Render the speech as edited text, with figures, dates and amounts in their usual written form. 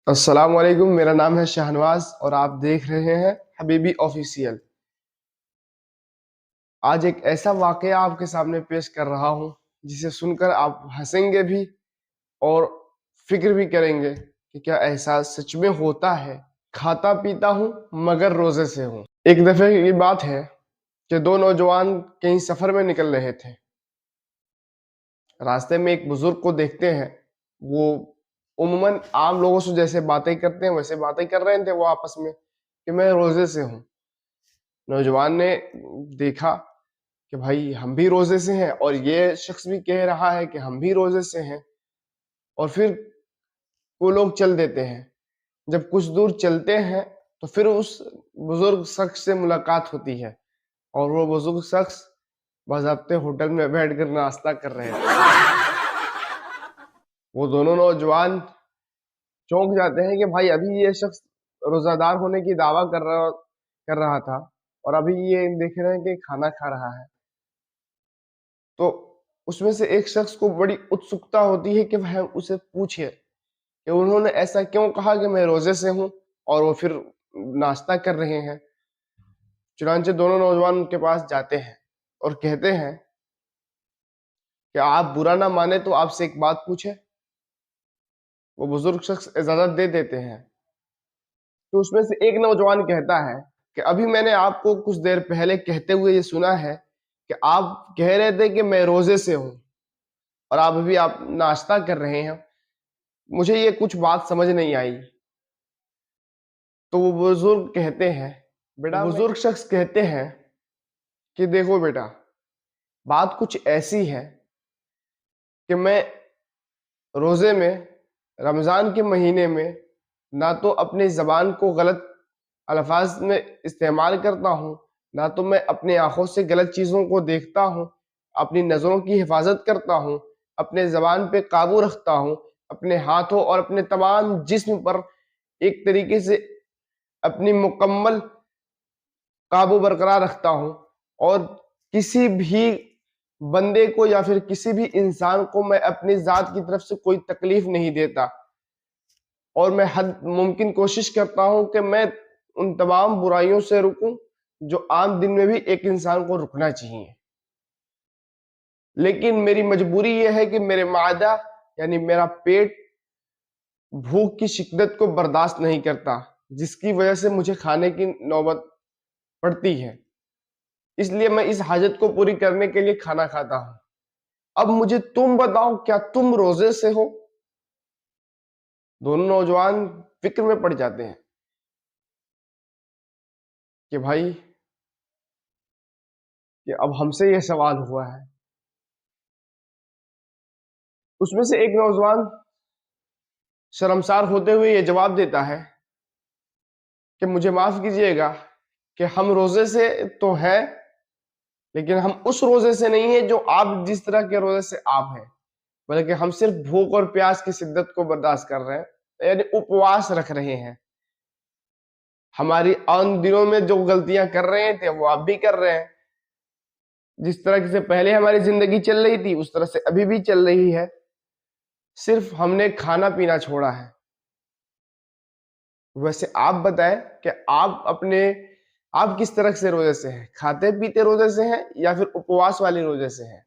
अस्सलाम वालेकुम। मेरा नाम है शाहनवाज और आप देख रहे हैं हबीबी ऑफिशियल। आज एक ऐसा वाकया आपके सामने पेश कर रहा हूं जिसे सुनकर आप हंसेंगे भी और फिक्र भी करेंगे कि क्या एहसास सच में होता है। खाता पीता हूं मगर रोजे से हूं। एक दफे की बात है कि दो नौजवान कहीं सफर में निकल रहे थे। रास्ते में एक बुजुर्ग को देखते हैं। वो उम्मन आम लोगों से जैसे बातें करते हैं वैसे बातें कर रहे थे वो आपस में कि मैं रोजे से हूँ। नौजवान ने देखा कि भाई हम भी रोजे से हैं और ये शख्स भी कह रहा है कि हम भी रोजे से हैं। और फिर वो लोग चल देते हैं। जब कुछ दूर चलते हैं तो फिर उस बुजुर्ग शख्स से मुलाकात होती है और वो बुजुर्ग शख्स बाज़ाब्ते होटल में बैठकर नाश्ता कर रहे थे। वो दोनों नौजवान चौंक जाते हैं कि भाई अभी ये शख्स रोजादार होने की दावा कर रहा था और अभी ये देख रहे हैं कि खाना खा रहा है। तो उसमें से एक शख्स को बड़ी उत्सुकता होती है कि वह उसे पूछे कि उन्होंने ऐसा क्यों कहा कि मैं रोजे से हूँ और वो फिर नाश्ता कर रहे हैं। चुनांचे दोनों नौजवान उनके पास जाते हैं और कहते हैं कि आप बुरा ना माने तो आपसे एक बात पूछे। वो बुजुर्ग शख्स इजाजत दे देते हैं। तो उसमें से एक नौजवान कहता है कि अभी मैंने आपको कुछ देर पहले कहते हुए ये सुना है कि आप कह रहे थे कि मैं रोजे से हूं और आप अभी आप नाश्ता कर रहे हैं। मुझे ये कुछ बात समझ नहीं आई। तो वो बुजुर्ग कहते हैं, बेटा बुजुर्ग शख्स कहते हैं कि देखो बेटा, बात कुछ ऐसी है कि मैं रोजे में रमजान के महीने में ना तो अपनी जबान को गलत अल्फाज में इस्तेमाल करता हूँ, ना तो मैं अपनी आंखों से गलत चीज़ों को देखता हूँ, अपनी नज़रों की हिफाजत करता हूँ, अपने ज़बान पे काबू रखता हूँ, अपने हाथों और अपने तमाम जिस्म पर एक तरीके से अपनी मुकम्मल काबू बरकरार रखता हूँ और किसी भी बंदे को या फिर किसी भी इंसान को मैं अपनी ज़ात की तरफ से कोई तकलीफ नहीं देता और मैं हद मुमकिन कोशिश करता हूँ कि मैं उन तमाम बुराइयों से रुकूं जो आम दिन में भी एक इंसान को रुकना चाहिए। लेकिन मेरी मजबूरी यह है कि मेरे मादा यानी मेरा पेट भूख की शिद्दत को बर्दाश्त नहीं करता, जिसकी वजह से मुझे खाने की नौबत पड़ती है। इसलिए मैं इस हाजत को पूरी करने के लिए खाना खाता हूँ। अब मुझे तुम बताओ, क्या तुम रोजे से हो? दोनों नौजवान फिक्र में पड़ जाते हैं कि भाई कि अब हमसे यह सवाल हुआ है। उसमें से एक नौजवान शर्मसार होते हुए ये जवाब देता है कि मुझे माफ कीजिएगा कि हम रोजे से तो हैं, लेकिन हम उस रोजे से नहीं है जो आप जिस तरह के रोजे से आप हैं, बल्कि हम सिर्फ भूख और प्यास की शिद्दत को बर्दाश्त कर रहे हैं, यानी उपवास रख रहे हैं। हमारी आन दिनों में जो गलतियां कर रहे थे वो आप भी कर रहे हैं। जिस तरह से पहले हमारी जिंदगी चल रही थी उस तरह से अभी भी चल रही है, सिर्फ हमने खाना पीना छोड़ा है। वैसे आप बताएं कि आप किस तरह से रोजे से हैं? खाते पीते रोजे से हैं या फिर उपवास वाली रोजे से हैं?